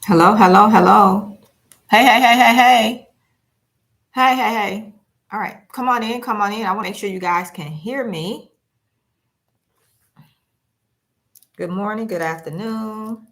Hello, hello, hello. Hey, hey, hey, hey, hey. Hey, hey, hey. All right, come on in, come on in. I want to make sure you guys can hear me. Good morning, good afternoon.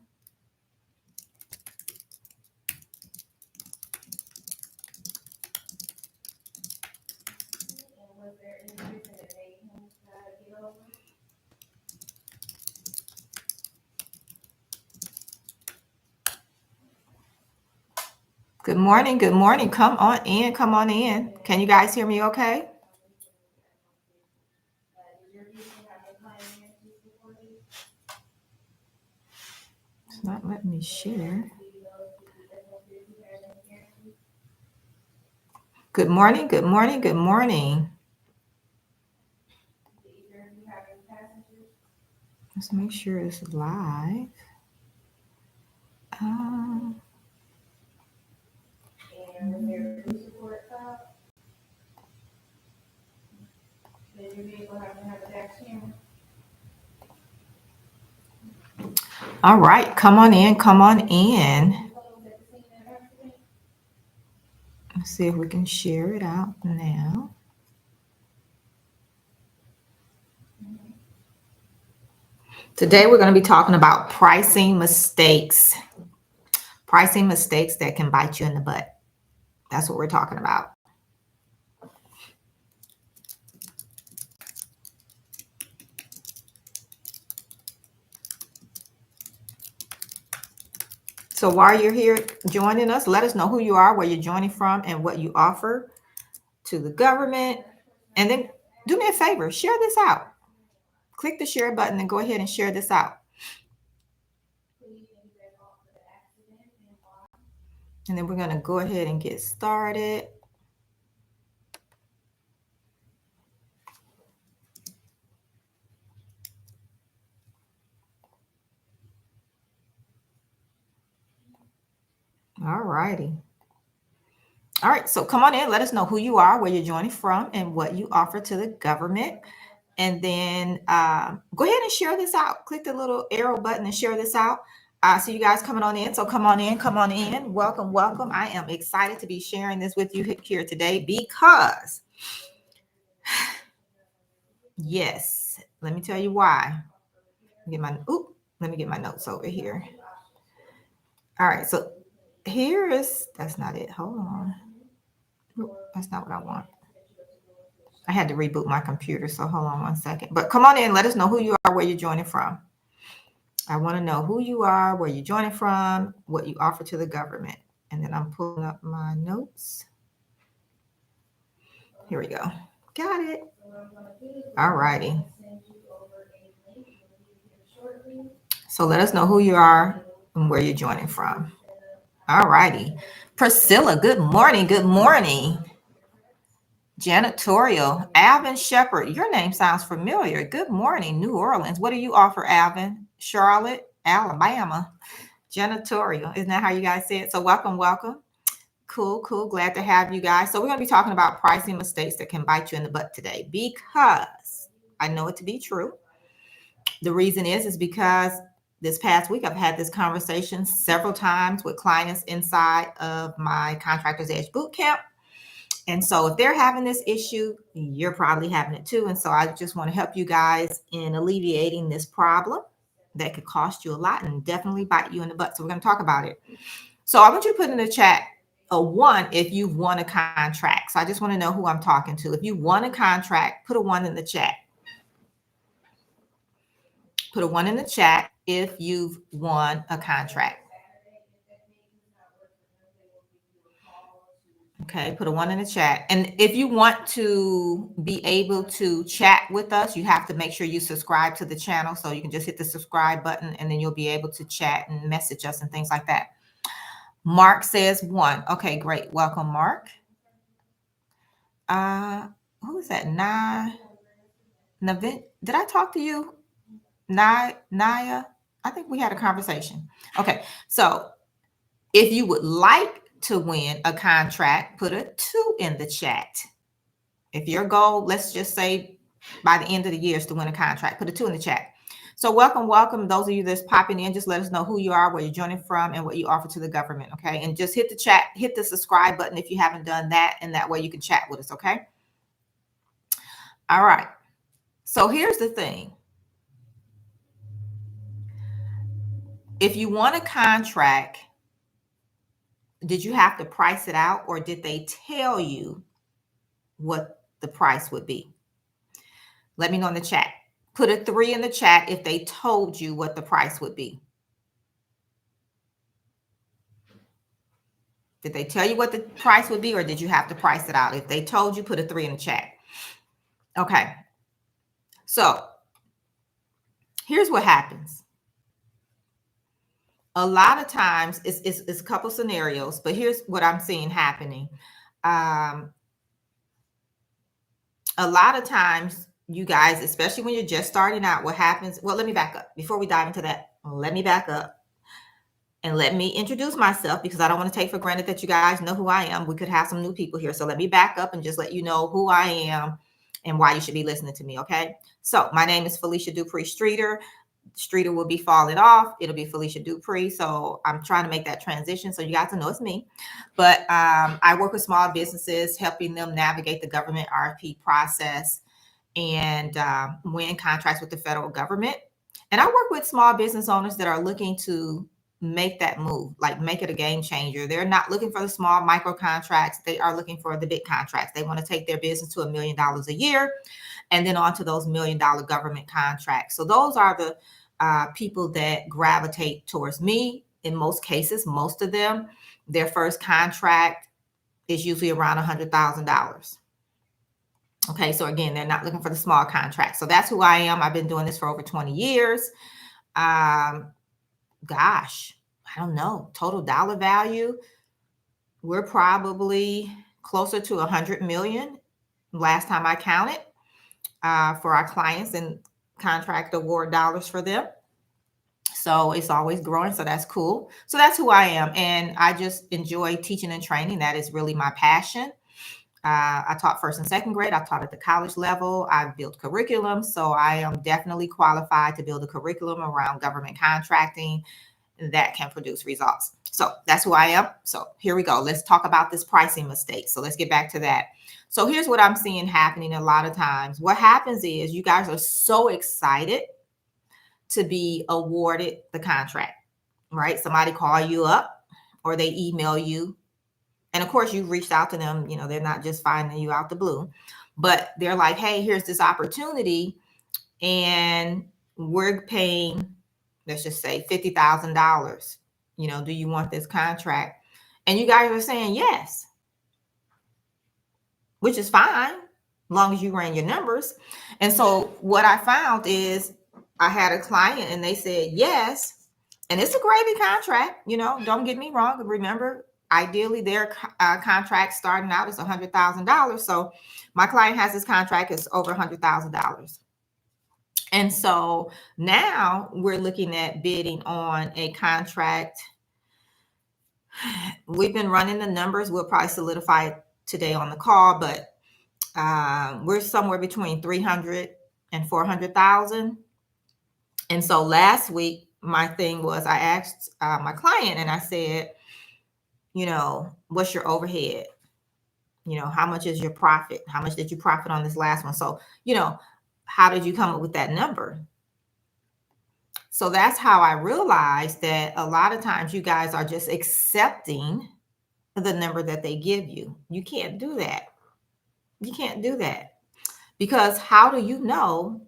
Good morning, good morning. Come on in, come on in. Can you guys hear me okay? It's not letting me share. Good morning, good morning, good morning. Let's make sure it's live. Um, all right, come on in, come on in. Let's see if we can share it out now. Today, we're going to be talking about pricing mistakes. Pricing mistakes that can bite you in the butt. That's what we're talking about. So while you're here joining us, let us know who you are, where you're joining from, and what you offer to the government. And then do me a favor, share this out. Click the share button and go ahead and share this out. And then we're going to go ahead and get started. All righty. All right, so come on in. Let us know who you are, where you're joining from, and what you offer to the government. And then go ahead and share this out. Click the little arrow button and share this out. See you guys coming on in. So come on in, come on in. Welcome, welcome. I am excited to be sharing this with you here today because, yes, let me tell you why. Let me get my notes over here. All right, so that's not it. Hold on. That's not what I want. I had to reboot my computer, so hold on one second. But come on in, let us know who you are, where you're joining from. I want to know who you are, where you're joining from, what you offer to the government. And then I'm pulling up my notes. Here we go. Got it. All righty. So let us know who you are and where you're joining from. All righty. Priscilla, good morning. Good morning. Janitorial, Alvin Shepherd. Your name sounds familiar. Good morning, New Orleans. What do you offer, Alvin? Charlotte, Alabama. Janitorial. Isn't that how you guys say it? So welcome, welcome. Cool, cool. Glad to have you guys. So we're going to be talking about pricing mistakes that can bite you in the butt today because I know it to be true. The reason is because this past week I've had this conversation several times with clients inside of my Contractors Edge Bootcamp. And so if they're having this issue, you're probably having it too. And so I just want to help you guys in alleviating this problem that could cost you a lot and definitely bite you in the butt. So we're going to talk about it. So I want you to put in the chat a 1 if you've won a contract. So I just want to know who I'm talking to. If you won a contract, put a 1 in the chat. Put a 1 in the chat if you've won a contract. Okay, put a 1 in the chat. And if you want to be able to chat with us, you have to make sure you subscribe to the channel. So you can just hit the subscribe button and then you'll be able to chat and message us and things like that. Mark says 1. Okay, great. Welcome, Mark. Who is that? Did I talk to you? Naya? I think we had a conversation. Okay, so if you would like to win a contract, put a 2 in the chat. If your goal, let's just say by the end of the year is to win a contract, put a 2 in the chat. So welcome. Those of you that's popping in, just let us know who you are, where you're joining from, and what you offer to the government. Okay. And just hit the chat, hit the subscribe button if you haven't done that. And that way you can chat with us. Okay. All right. So here's the thing. If you want a contract, did you have to price it out, or did they tell you what the price would be? Let me know in the chat. Put a 3 in the chat if they told you what the price would be. Did they tell you what the price would be, or did you have to price it out? If they told you, put a 3 in the chat. Okay. So here's what happens. A lot of times it's a couple scenarios, but here's what I'm seeing happening. A lot of times, you guys, especially when you're just starting out, what happens? Well, let me back up. Before we dive into that, let me back up and let me introduce myself, because I don't want to take for granted that you guys know who I am. We could have some new people here. So let me back up and just let you know who I am and why you should be listening to me. Okay. So my name is Felicia Dupree Streeter. Streeter will be falling off. It'll be Felicia Dupree. So I'm trying to make that transition so you guys know it's me. But I work with small businesses, helping them navigate the government RFP process and win contracts with the federal government. And I work with small business owners that are looking to make that move, like make it a game changer. They're not looking for the small micro contracts. They are looking for the big contracts. They want to take their business to $1 million a year and then on to those $1 million government contracts. So those are the people that gravitate towards me. In most cases, most of them, their first contract is usually around $100,000. Okay, so again, they're not looking for the small contract. So that's who I am. I've been doing this for over 20 years. Gosh, I don't know, total dollar value, we're probably closer to 100 million last time I counted for our clients and contract award dollars for them. So it's always growing. So that's cool. So that's who I am. And I just enjoy teaching and training. That is really my passion. I taught first and second grade. I taught at the college level. I've built curriculum. So I am definitely qualified to build a curriculum around government contracting that can produce results. So that's who I am. So here we go. Let's talk about this pricing mistake. So let's get back to that. So here's what I'm seeing happening a lot of times. What happens is you guys are so excited to be awarded the contract, right? Somebody call you up or they email you. And of course, you've reached out to them. You know, they're not just finding you out the blue, but they're like, hey, here's this opportunity. And we're paying, let's just say $50,000. You know, do you want this contract? And you guys are saying yes, which is fine, as long as you ran your numbers. And so what I found is I had a client and they said yes. And it's a gravy contract, you know, don't get me wrong. Remember, ideally their contract starting out is $100,000. So my client has this contract, it's over $100,000. And so now we're looking at bidding on a contract. We've been running the numbers. We'll probably solidify it today on the call, but we're somewhere between 300 and 400,000. And so last week, my thing was I asked my client and I said, you know, what's your overhead? You know, how much is your profit? How much did you profit on this last one? So, you know, how did you come up with that number? So that's how I realized that a lot of times you guys are just accepting the number that they give you. You can't do that. You can't do that, because how do you know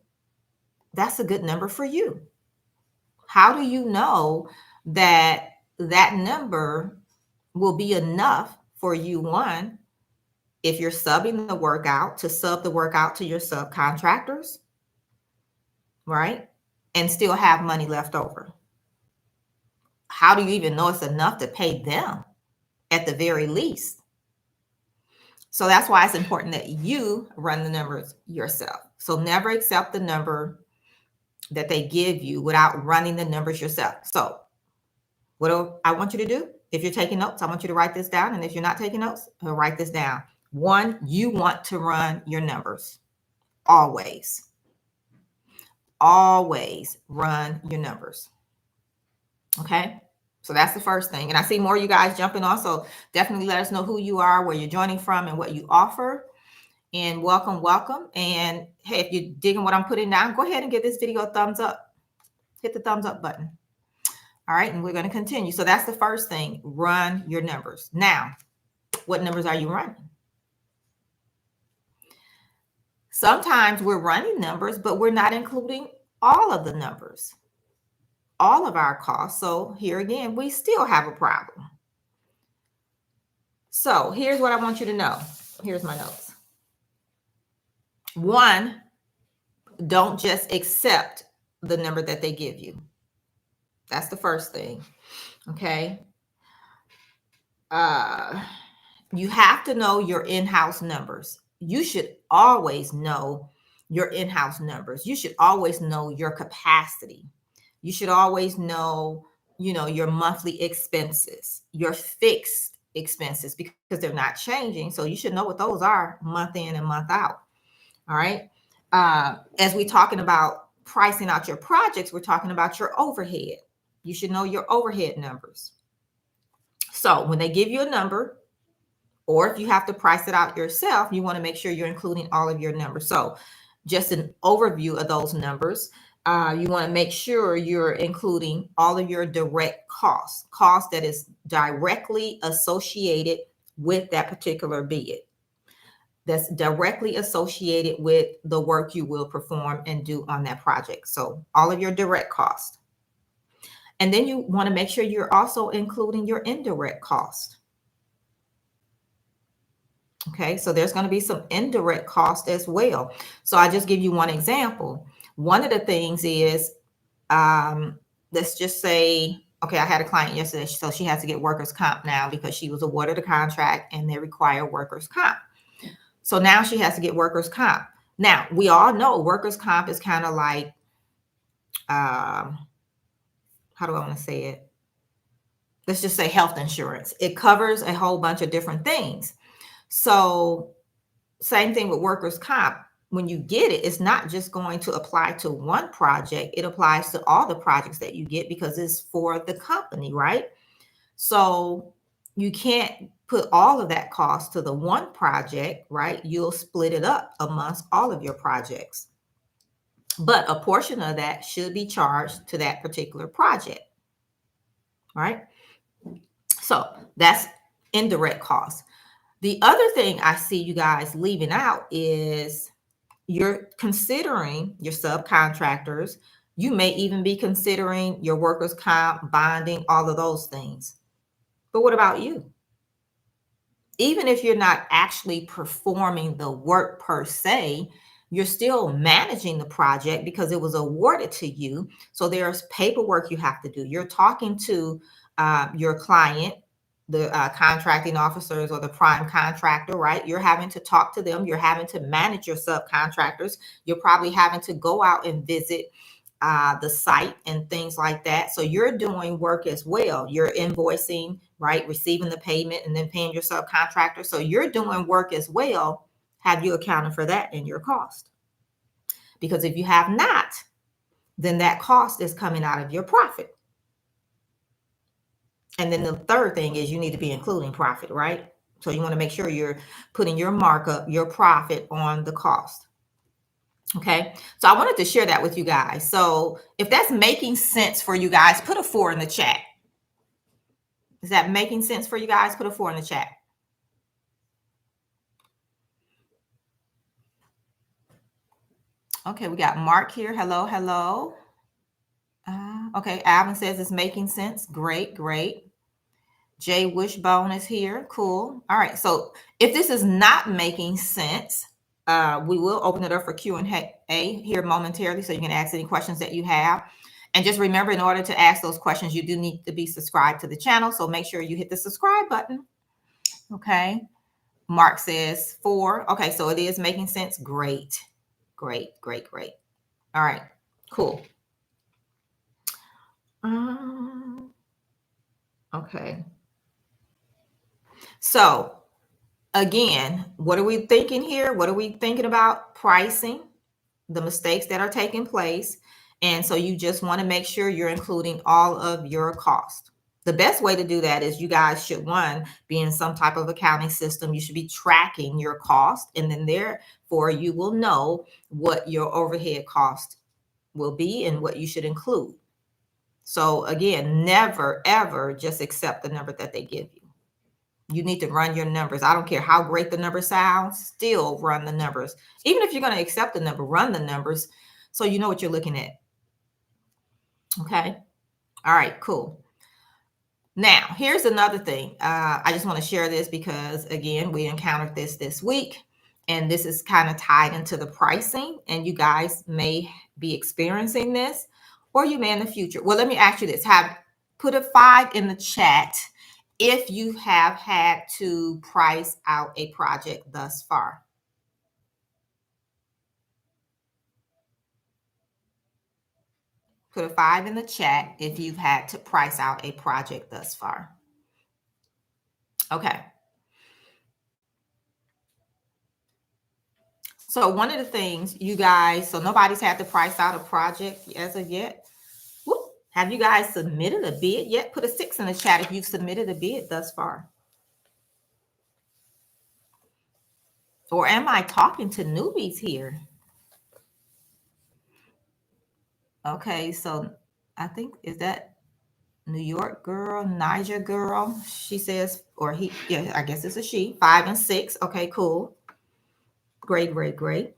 that's a good number for you? How do you know that that number will be enough for you? One, if you're subbing the work out, to sub the work out to your subcontractors, right? And still have money left over. How do you even know it's enough to pay them at the very least? So that's why it's important that you run the numbers yourself. So never accept the number that they give you without running the numbers yourself. So what do I want you to do? If you're taking notes, I want you to write this down. And if you're not taking notes, write this down. One, you want to run your numbers always. always run your numbers. Okay. So that's the first thing. And I see more of you guys jumping on. So definitely let us know who you are, where you're joining from, and what you offer. And welcome, welcome. And hey, if you're digging what I'm putting down, go ahead and give this video a thumbs up. Hit the thumbs up button. All right. And we're going to continue. So that's the first thing. Run your numbers. Now, what numbers are you running? Sometimes we're running numbers, but we're not including all of the numbers, all of our costs. So here again, we still have a problem. So here's what I want you to know. Here's my notes. One, don't just accept the number that they give you. That's the first thing. Okay. You have to know your in-house numbers. You should always know your in-house numbers. You should always know your capacity. You should always know, your monthly expenses, your fixed expenses, because they're not changing. So you should know what those are month in and month out. All right. As we're talking about pricing out your projects, we're talking about your overhead. You should know your overhead numbers. So when they give you a number, or if you have to price it out yourself, you want to make sure you're including all of your numbers. So just an overview of those numbers. You want to make sure you're including all of your direct costs that is directly associated with that particular bid. That's directly associated with the work you will perform and do on that project. So all of your direct costs. And then you want to make sure you're also including your indirect cost. Okay, so there's going to be some indirect cost as well. So I just give you one example. One of the things is, let's just say, okay, I had a client yesterday, so she has to get workers' comp now because she was awarded a contract and they require workers' comp. So now she has to get workers' comp. Now, we all know workers' comp is kind of like, how do I want to say it? Let's just say health insurance. It covers a whole bunch of different things. So same thing with workers' comp. When you get it, it's not just going to apply to one project. It applies to all the projects that you get because it's for the company, right? So you can't put all of that cost to the one project, right? You'll split it up amongst all of your projects. But a portion of that should be charged to that particular project, right? So that's indirect costs. The other thing I see you guys leaving out is you're considering your subcontractors. You may even be considering your workers' comp, bonding, all of those things. But what about you? Even if you're not actually performing the work per se, you're still managing the project because it was awarded to you. So there's paperwork you have to do. You're talking to your client, the contracting officers or the prime contractor, right? You're having to talk to them. You're having to manage your subcontractors. You're probably having to go out and visit the site and things like that. So you're doing work as well. You're invoicing, right? Receiving the payment and then paying your subcontractor. So you're doing work as well. Have you accounted for that in your cost? Because if you have not, then that cost is coming out of your profit. And then the third thing is you need to be including profit, right? So you want to make sure you're putting your markup, your profit on the cost. Okay, so I wanted to share that with you guys. So if that's making sense for you guys, put a 4 in the chat. Is that making sense for you guys? Put a 4 in the chat. Okay, we got Mark here. Hello, hello. Okay, Alvin says it's making sense. Great, great. Jay Wishbone is here. Cool. All right, so if this is not making sense, we will open it up for Q&A here momentarily so you can ask any questions that you have. And just remember, in order to ask those questions, you do need to be subscribed to the channel. So make sure you hit the subscribe button. Okay. Mark says 4. Okay, so it is making sense. Great. Great, great, great. All right, cool. Okay. So again, what are we thinking here? What are we thinking about? Pricing. the mistakes that are taking place. And so you just want to make sure you're including all of your cost. The best way to do that is you guys should, one, be in some type of accounting system. You should be tracking your cost, and then therefore you will know what your overhead cost will be and what you should include. So again, never ever just accept the number that they give you. You need to run your numbers. I don't care how great the number sounds, still run the numbers. Even if you're going to accept the number, run the numbers so you know what you're looking at. Okay. All right, cool. Now, here's another thing. I just want to share this because, again, we encountered this week, and this is kind of tied into the pricing, and you guys may be experiencing this, or you may in the future. Well, let me ask you this. Put a 5 in the chat if you have had to price out a project thus far. Put a 5 in the chat if you've had to price out a project thus far. Okay. So one of the things you guys, so nobody's had to price out a project as of yet. Whoop. Have you guys submitted a bid yet? Put a 6 in the chat if you've submitted a bid thus far. Or am I talking to newbies here? Okay, so I think, is that New York girl, Niger girl? She says, or he, yeah, I guess it's a she. 5 and 6. Okay, cool. Great, great, great.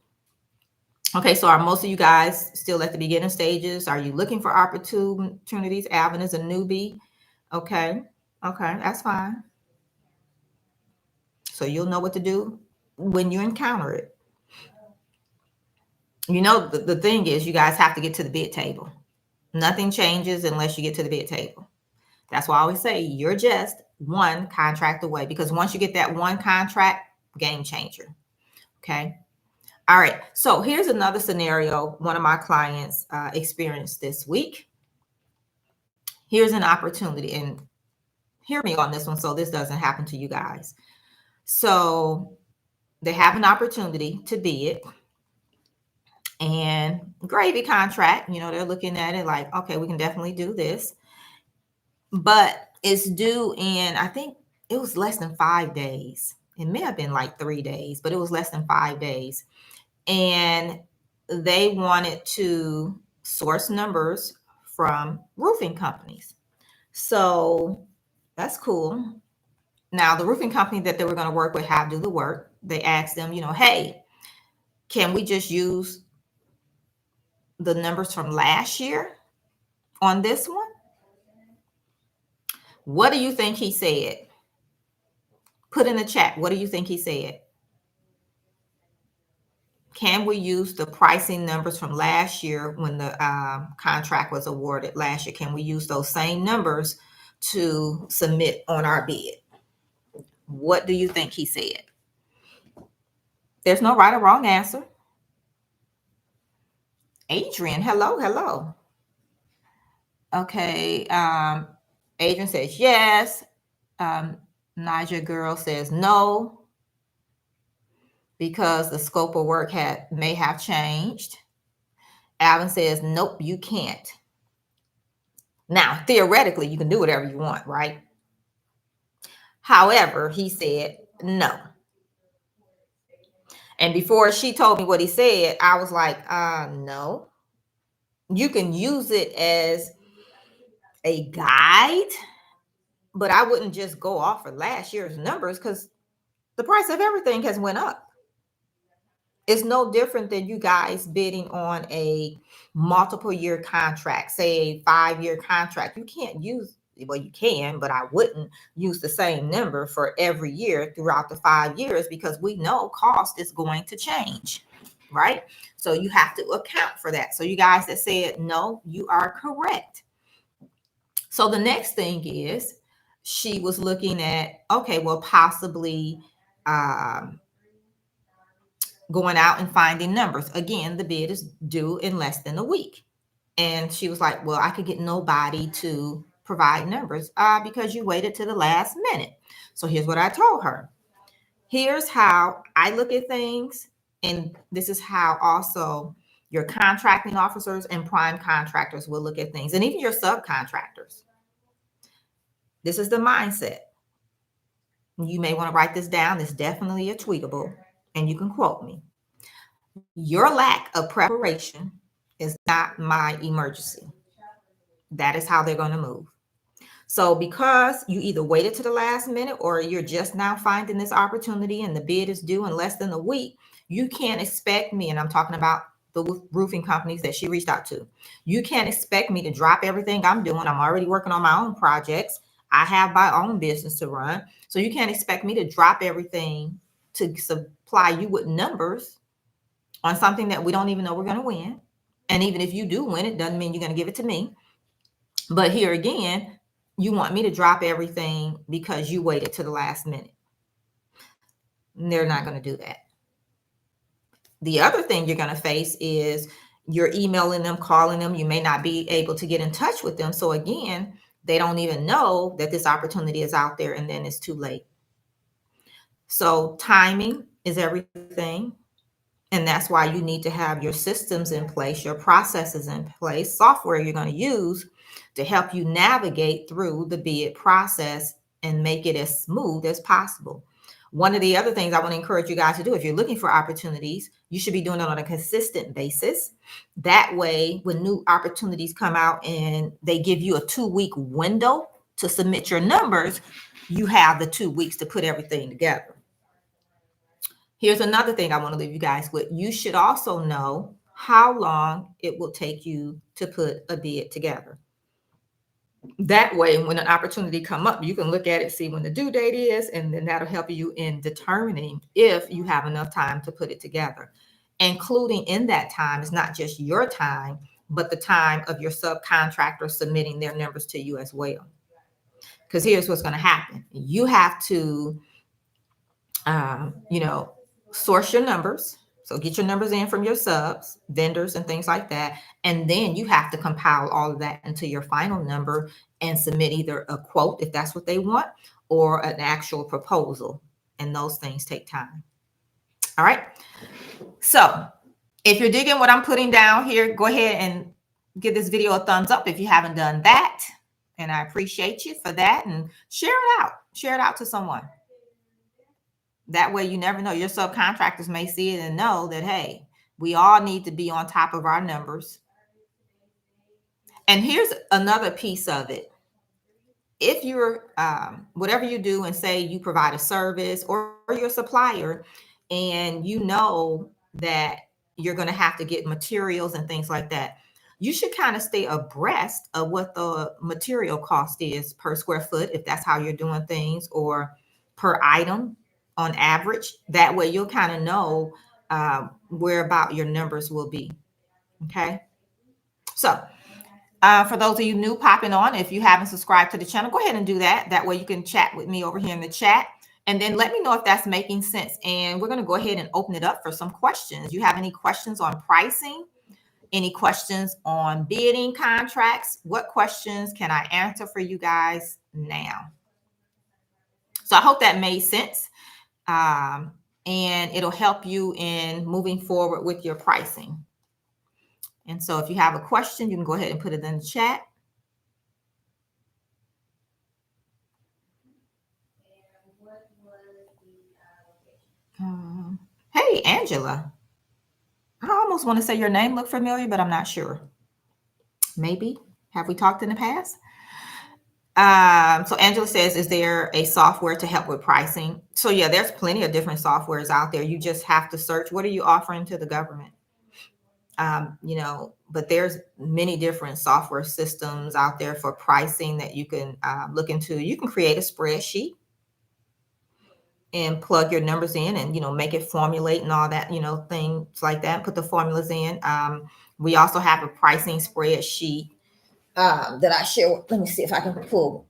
Okay, so are most of you guys still at the beginning stages? Are you looking for opportunities? Alvin is a newbie. Okay, okay, that's fine. So you'll know what to do when you encounter it. You know, the thing is, you guys have to get to the bid table. Nothing changes unless you get to the bid table. That's why I always say you're just one contract away, because once you get that one contract, game changer. Okay. All right. So here's another scenario one of my clients experienced this week. Here's an opportunity, and hear me on this one so this doesn't happen to you guys. So they have an opportunity to bid, and gravy contract, you know, they're looking at it like, okay, we can definitely do this, but it's due in, I think it was less than 5 days. It may have been like 3 days, but it was less than 5 days. And they wanted to source numbers from roofing companies. So that's cool. Now, the roofing company that they were going to work with, do the work. They asked them, you know, hey, can we just use the numbers from last year on this one? What do you think he said? Put in the chat. What do you think he said? Can we use the pricing numbers from last year when the contract was awarded last year? Can we use those same numbers to submit on our bid? What do you think he said? There's no right or wrong answer. Adrian, hello, hello. Okay, Adrian says yes. Niger girl says no, because the scope of work may have changed. Alvin says nope, you can't. Now, theoretically, you can do whatever you want, right? However, he said no. And before she told me what he said, I was like, no. You can use it as a guide, but I wouldn't just go off of last year's numbers, because the price of everything has went up. It's no different than you guys bidding on a multiple year contract, say a 5-year contract. You can't use, well, you can, but I wouldn't use the same number for every year throughout the 5 years, because we know cost is going to change, right? So you have to account for that. So you guys that said no, you are correct. So the next thing is, she was looking at, okay, well, possibly going out and finding numbers. Again, the bid is due in less than a week. And she was like, well, I could get nobody to provide numbers because you waited to the last minute. So here's what I told her. Here's how I look at things. And this is how also Your contracting officers and prime contractors will look at things, and even your subcontractors. This is the mindset. You may want to write this down. It's definitely a tweetable, and you can quote me. Your lack of preparation is not my emergency. That is how they're going to move. So because you either waited to the last minute or you're just now finding this opportunity and the bid is due in less than a week, you can't expect me, and I'm talking about the roofing companies that she reached out to. You can't expect me to drop everything I'm doing. I'm already working on my own projects. I have my own business to run. So you can't expect me to drop everything to supply you with numbers on something that we don't even know we're going to win. And even if you do win, it doesn't mean you're going to give it to me. But here again, you want me to drop everything because you waited to the last minute. They're not going to do that. The other thing you're going to face is you're emailing them, calling them. You may not be able to get in touch with them. So again, they don't even know that this opportunity is out there, and then it's too late. So timing is everything. And that's why you need to have your systems in place, your processes in place, software you're going to use to help you navigate through the bid process and make it as smooth as possible. One of the other things I want to encourage you guys to do, if you're looking for opportunities, you should be doing it on a consistent basis. That way, when new opportunities come out and they give you a 2-week window to submit your numbers, you have the 2 weeks to put everything together. Here's another thing I want to leave you guys with. You should also know how long it will take you to put a bid together. That way, when an opportunity come up, you can look at it, see when the due date is, and then that'll help you in determining if you have enough time to put it together. Including in that time is not just your time, but the time of your subcontractor submitting their numbers to you as well. Because here's what's going to happen. You have to, source your numbers. So get your numbers in from your subs, vendors, and things like that. And then you have to compile all of that into your final number and submit either a quote, if that's what they want, or an actual proposal. And those things take time. All right. So if you're digging what I'm putting down here, go ahead and give this video a thumbs up if you haven't done that. And I appreciate you for that. And share it out. Share it out to someone. That way, you never know. Your subcontractors may see it and know that, hey, we all need to be on top of our numbers. And here's another piece of it. If you're, whatever you do, and say you provide a service or you're a supplier, and you know that you're going to have to get materials and things like that, you should kind of stay abreast of what the material cost is per square foot, if that's how you're doing things, or per item on average. That way you'll kind of know where about your numbers will be. Okay. So for those of you new popping on, if you haven't subscribed to the channel, go ahead and do that. That way you can chat with me over here in the chat, and then let me know if that's making sense. And we're going to go ahead and open it up for some questions. You have any questions on pricing? Any questions on bidding contracts? What questions can I answer for you guys now? So I hope that made sense. And it'll help you in moving forward with your pricing. And so if you have a question, you can go ahead and put it in the chat. Hey, Angela. I almost want to say your name looked familiar, but I'm not sure. Maybe. Have we talked in the past? So Angela says, is there a software to help with pricing? So yeah, there's plenty of different softwares out there. You just have to search, what are you offering to the government? But there's many different software systems out there for pricing that you can look into. You can create a spreadsheet and plug your numbers in and, make it formulate and all that, things like that, put the formulas in. We also have a pricing spreadsheet that I share. Let me see if I can pull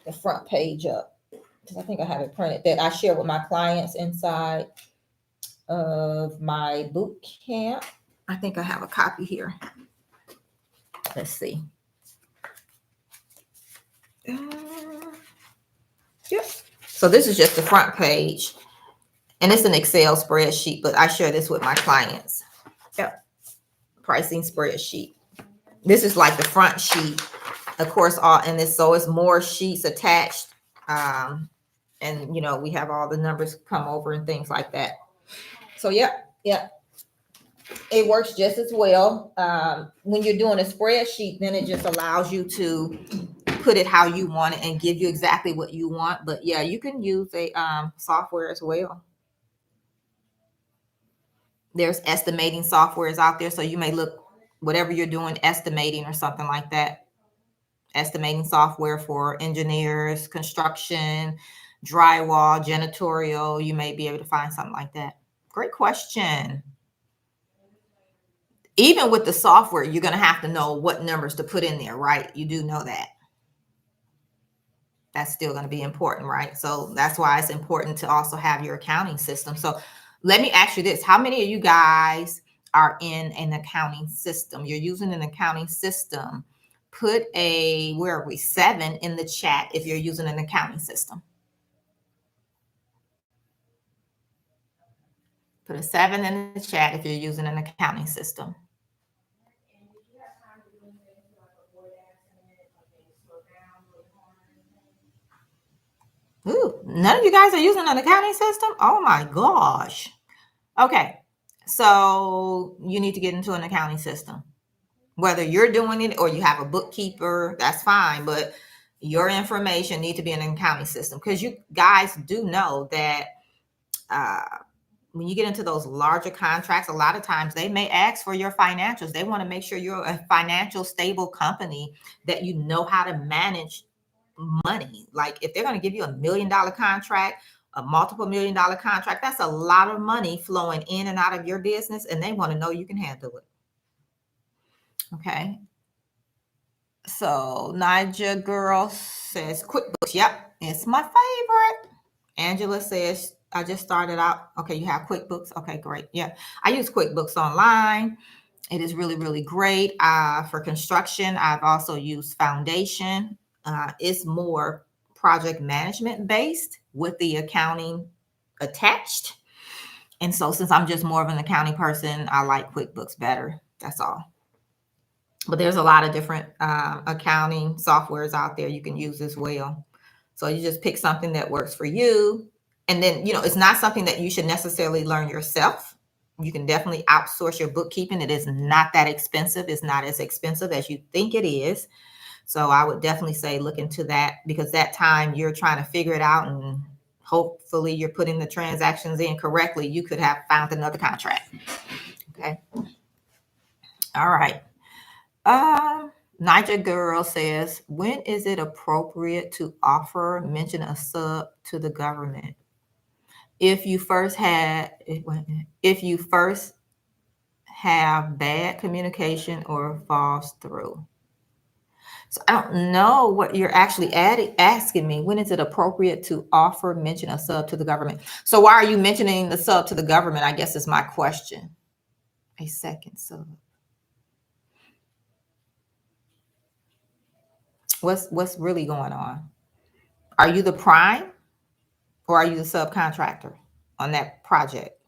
the front page up, because I think I have it printed, that I share with my clients inside of my boot camp. I think I have a copy here. Let's see. Yep. So this is just the front page, and it's an Excel spreadsheet, but I share this with my clients. Yep. pricing spreadsheet. This is like the front sheet, of course, all and this, so it's more sheets attached. And we have all the numbers come over and things like that. So yeah, it works just as well. When you're doing a spreadsheet, then it just allows you to put it how you want it and give you exactly what you want. But yeah, you can use a software as well. There's estimating softwares out there, so you may look whatever you're doing, estimating or something like that. Estimating software for engineers, construction, drywall, janitorial. You may be able to find something like that. Great question. Even with the software, you're going to have to know what numbers to put in there, right? You do know that. That's still going to be important, right? So that's why it's important to also have your accounting system. So let me ask you this. How many of you guys are in an accounting system? You're using an accounting system. Put a, where are we, 7 in the chat if you're using an accounting system. Put a 7 in the chat if you're using an accounting system. Ooh, none of you guys are using an accounting system? Oh my gosh. Okay, so you need to get into an accounting system. Whether you're doing it or you have a bookkeeper, that's fine, but your information needs to be in an accounting system, because you guys do know that when you get into those larger contracts, a lot of times they may ask for your financials. They want to make sure you're a financial stable company, that you know how to manage money. Like if they're going to give you $1 million contract, a multiple $1 million contract, that's a lot of money flowing in and out of your business, and they want to know you can handle it. Okay. So Niger girl says QuickBooks. Yep, it's my favorite. Angela says, I just started out. Okay, you have QuickBooks. Okay, great. Yeah, I use QuickBooks Online. It is really, really great. For construction, I've also used Foundation. It's more project management based with the accounting attached. And so since I'm just more of an accounting person, I like QuickBooks better. That's all. But there's a lot of different accounting softwares out there you can use as well. So you just pick something that works for you. And then, it's not something that you should necessarily learn yourself. You can definitely outsource your bookkeeping. It is not that expensive. It's not as expensive as you think it is. So I would definitely say look into that, because that time you're trying to figure it out and hopefully you're putting the transactions in correctly. You could have found another contract. Okay. All right. Niger girl says, when is it appropriate to mention a sub to the government? If you first have bad communication or falls through. So I don't know what you're actually asking me. When is it appropriate to mention a sub to the government? So why are you mentioning the sub to the government? I guess is my question. A second sub. What's really going on? Are you the prime or are you the subcontractor on that project?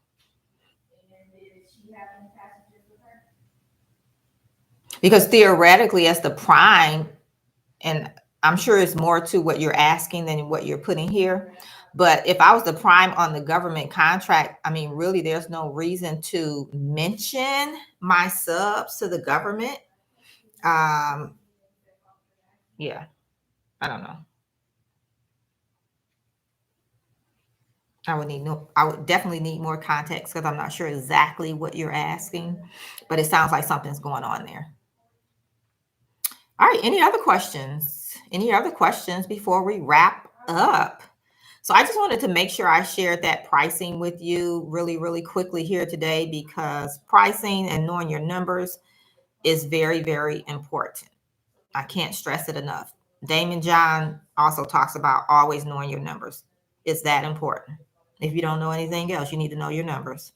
Because theoretically, as the prime, and I'm sure it's more to what you're asking than what you're putting here. But if I was the prime on the government contract, I mean, really, there's no reason to mention my subs to the government. Yeah, I don't know. I would definitely need more context, because I'm not sure exactly what you're asking, but it sounds like something's going on there. All right, any other questions? Any other questions before we wrap up? So I just wanted to make sure I shared that pricing with you really, really quickly here today, because pricing and knowing your numbers is very, very important. I can't stress it enough. Damon John also talks about always knowing your numbers. It's that important. If you don't know anything else, you need to know your numbers.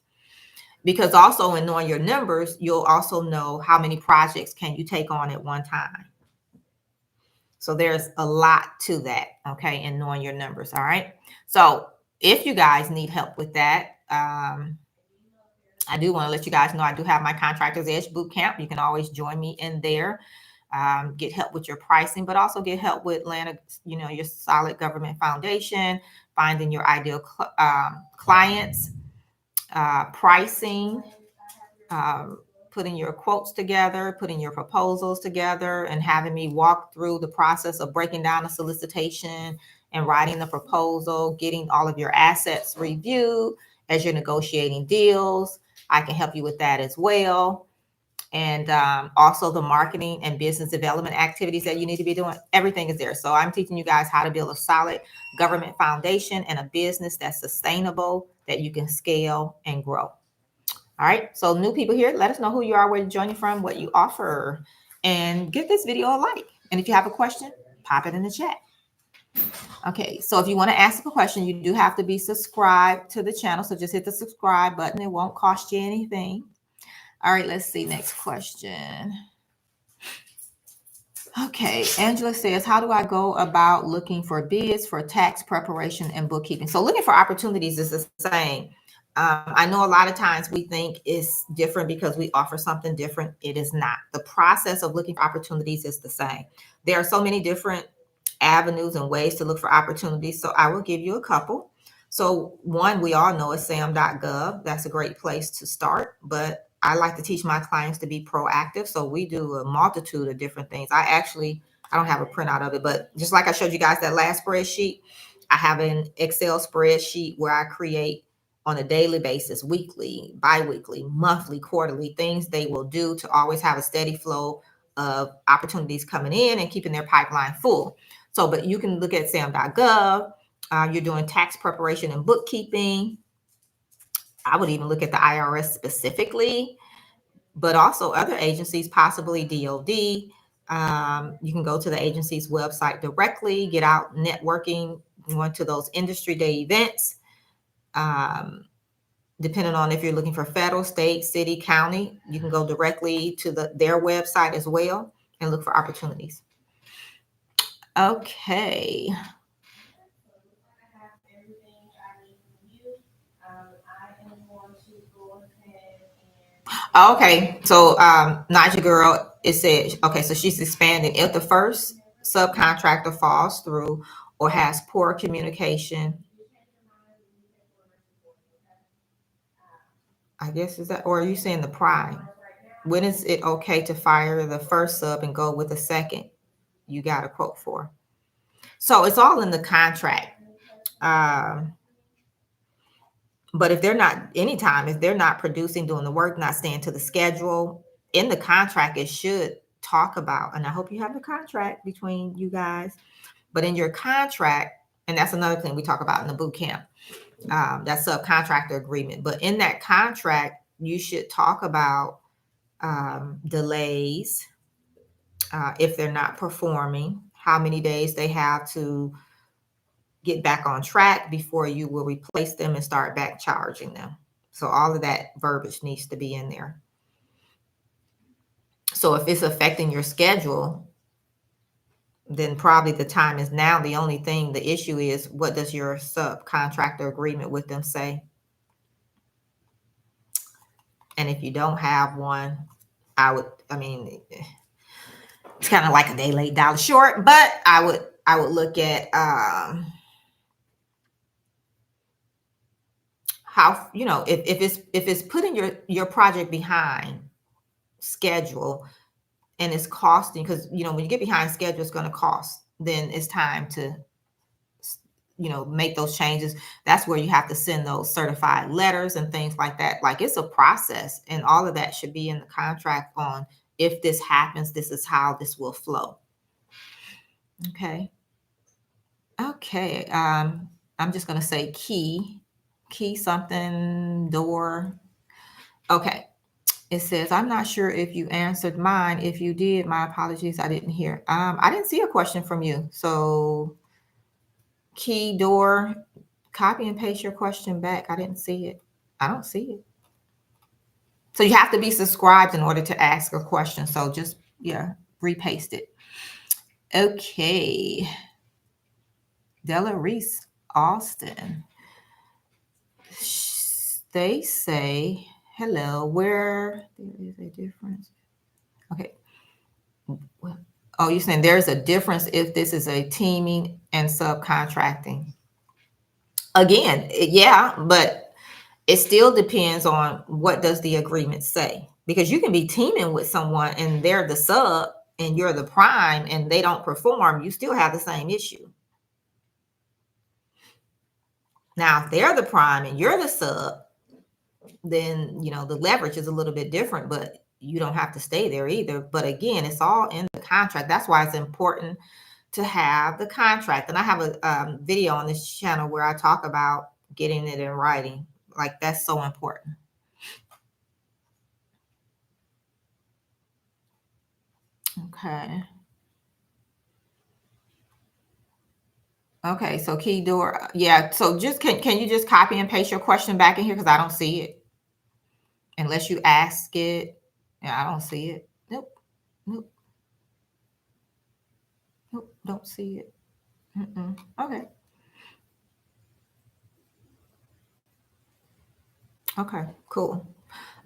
Because also in knowing your numbers, you'll also know how many projects can you take on at one time. So there's a lot to that, okay, and knowing your numbers, all right? So if you guys need help with that, I I do want to let you guys know I do have my Contractors Edge boot camp. You can always join me in there. Get help with your pricing, but also get help with your solid government foundation, finding your ideal clients, pricing, putting your quotes together, putting your proposals together, and having me walk through the process of breaking down a solicitation and writing the proposal, getting all of your assets reviewed as you're negotiating deals. I can help you with that as well. And also the marketing and business development activities that you need to be doing. Everything is there. So I'm teaching you guys how to build a solid government foundation and a business that's sustainable, that you can scale and grow. All right. So new people here, let us know who you are, where you join you from, what you offer, and give this video a like. And if you have a question, pop it in the chat. Okay, so if you want to ask a question, you do have to be subscribed to the channel. So just hit the subscribe button. It won't cost you anything. All right, let's see. Next question. Okay, Angela says, how do I go about looking for bids for tax preparation and bookkeeping? So looking for opportunities is the same. I know a lot of times we think it's different because we offer something different. It is not. The process of looking for opportunities is the same. There are so many different avenues and ways to look for opportunities. So I will give you a couple. So one, we all know is sam.gov. That's a great place to start, but I like to teach my clients to be proactive. So we do a multitude of different things. I don't have a printout of it, but just like I showed you guys that last spreadsheet, I have an Excel spreadsheet where I create on a daily basis, weekly, bi-weekly, monthly, quarterly, things they will do to always have a steady flow of opportunities coming in and keeping their pipeline full. So, but you can look at sam.gov. You're doing tax preparation and bookkeeping. I would even look at the IRS specifically, but also other agencies, possibly DOD. You can go to the agency's website directly, get out networking, going to those industry day events. Depending on if you're looking for federal, state, city, county, you can go directly to their website as well and look for opportunities. Okay. Okay, so Naja girl, it said, okay, so she's expanding. If the first subcontractor falls through or has poor communication, I guess is that, or are you saying the prime? When is it okay to fire the first sub and go with the second you got a quote for? So it's all in the contract. But if they're not, if they're not producing, doing the work, not staying to the schedule, in the contract, it should talk about, and I hope you have a contract between you guys, but in your contract, and that's another thing we talk about in the boot camp, that subcontractor agreement. But in that contract, you should talk about delays, if they're not performing, how many days they have to get back on track before you will replace them and start back charging them. So all of that verbiage needs to be in there. So if it's affecting your schedule, then probably the time is now. The only thing, the issue is, what does your subcontractor agreement with them say? And if you don't have one, it's kind of like a day late, dollar short, but I would look at how, if it's putting your project behind schedule and it's costing, because when you get behind schedule, it's going to cost, then it's time to make those changes. That's where you have to send those certified letters and things like that. Like, it's a process, and all of that should be in the contract on, if this happens, this is how this will flow. Okay. I'm just going to say key something, door. Okay. It says, I'm not sure if you answered mine. If you did, my apologies. I didn't hear. I didn't see a question from you. So key, door, copy and paste your question back. I didn't see it. I don't see it. So you have to be subscribed in order to ask a question. So just, repaste it. Okay. Della Reese, Austin. They say, Hello, where there is a difference. Okay. Well, oh, you're saying there's a difference if this is a teaming and subcontracting. Again, yeah, but it still depends on what does the agreement say. Because you can be teaming with someone and they're the sub and you're the prime and they don't perform, you still have the same issue. Now, if they're the prime and you're the sub, then the leverage is a little bit different, but you don't have to stay there either. But again, it's all in the contract. That's why it's important to have the contract. And I have a video on this channel where I talk about getting it in writing. Like, that's so important. Okay. Okay, so key door. Yeah, so just can you just copy and paste your question back in here because I don't see it unless you ask it. Yeah, I don't see it. Nope. Nope. Nope. Don't see it. Okay. Okay, cool.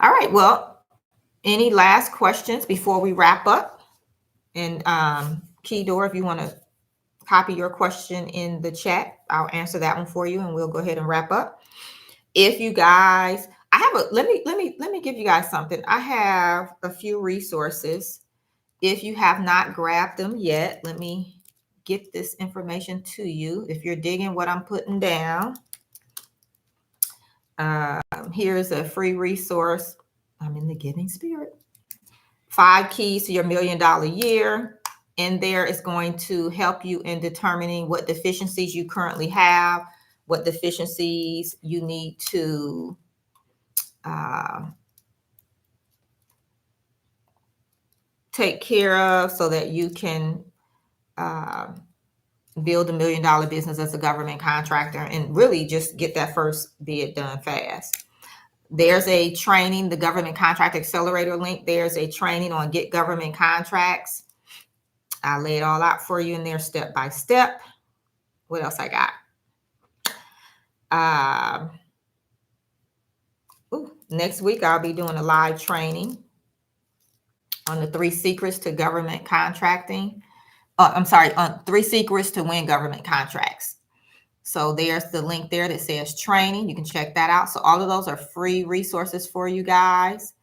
All right. Well, any last questions before we wrap up? And Key Door, if you want to copy your question in the chat, I'll answer that one for you, and we'll go ahead and wrap up. If you guys, I have a let me give you guys something. I have a few resources. If you have not grabbed them yet, let me get this information to you. If you're digging what I'm putting down, here's a free resource. I'm in the giving spirit. 5 keys to your $1 million year. In there is going to help you in determining what deficiencies you currently have, what deficiencies you need to take care of so that you can build a $1 million business as a government contractor and really just get that first bid done fast. There's a training, the Government Contract Accelerator link. There's a training on Get Government Contracts. I lay it all out for you in there step by step. What else I got? Next week, I'll be doing a live training on the 3 secrets to government contracting. On 3 secrets to win government contracts. So there's the link there that says training. You can check that out. So all of those are free resources for you guys.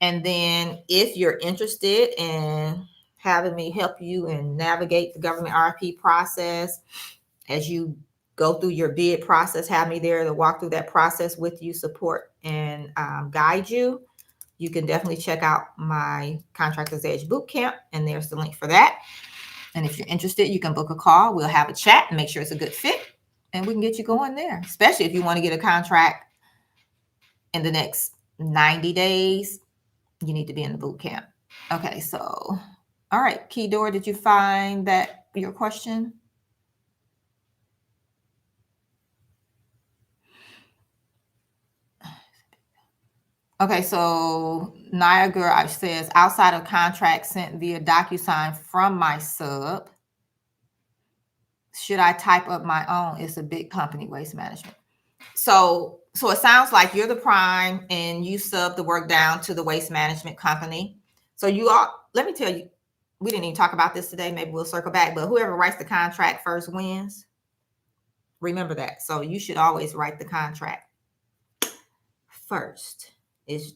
And then if you're interested in having me help you and navigate the government RFP process as you go through your bid process, have me there to walk through that process with you, support and guide you. You can definitely check out my Contractor's Edge Bootcamp, and there's the link for that. And if you're interested, you can book a call. We'll have a chat and make sure it's a good fit, and we can get you going there, especially if you want to get a contract in the next 90 days. You need to be in the boot camp. Okay, so, all right, Key Door, did you find that your question? Okay, so Niagara says, outside of contract sent via DocuSign from my sub, should I type up my own? It's a big company, Waste Management. So it sounds like you're the prime and you sub the work down to the waste management company. So let me tell you, we didn't even talk about this today. Maybe we'll circle back, but whoever writes the contract first wins. Remember that. So you should always write the contract first.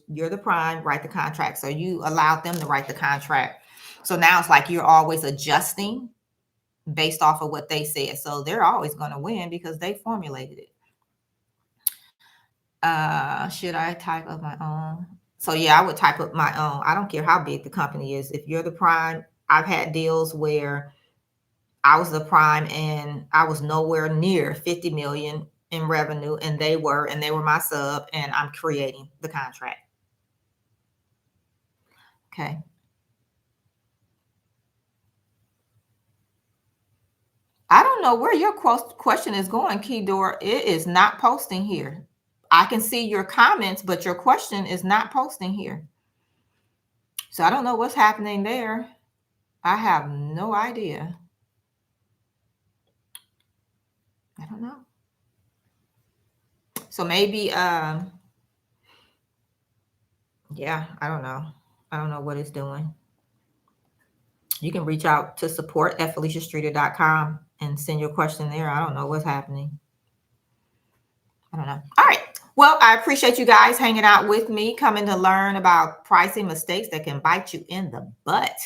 You're the prime, write the contract. So you allowed them to write the contract. So now it's like you're always adjusting based off of what they said. So they're always going to win because they formulated it. Should I type up my own? So yeah, I would type up my own. I don't care how big the company is. If you're the prime, I've had deals where I was the prime and I was nowhere near 50 million in revenue, and they were my sub, and I'm creating the contract. Okay. I don't know where your question is going, Key Door. It is not posting here. I can see your comments, but your question is not posting here. So I don't know what's happening there. I have no idea. I don't know. So maybe Yeah, I don't know. I don't know what it's doing. You can reach out to support@FeliciaStreeter.com and send your question there. I don't know what's happening. I don't know. All right. Well, I appreciate you guys hanging out with me, coming to learn about pricing mistakes that can bite you in the butt.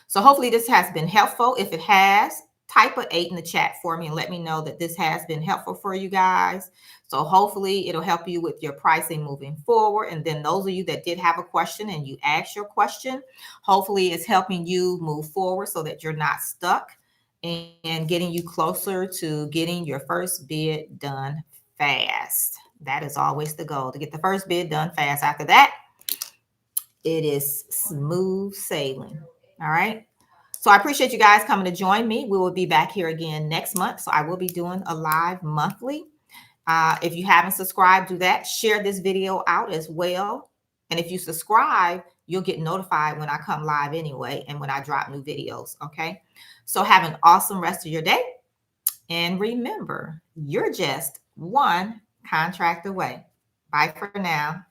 So hopefully this has been helpful. If it has, type a 8 in the chat for me and let me know that this has been helpful for you guys. So hopefully it'll help you with your pricing moving forward. And then those of you that did have a question and you asked your question, hopefully it's helping you move forward so that you're not stuck and getting you closer to getting your first bid done fast. That is always the goal, to get the first bid done fast. After that, it is smooth sailing. All right. So I appreciate you guys coming to join me. We will be back here again next month. So I will be doing a live monthly. If you haven't subscribed, do that. Share this video out as well. And if you subscribe, you'll get notified when I come live anyway and when I drop new videos. Okay. So have an awesome rest of your day. And remember, you're just one contract away. Bye for now.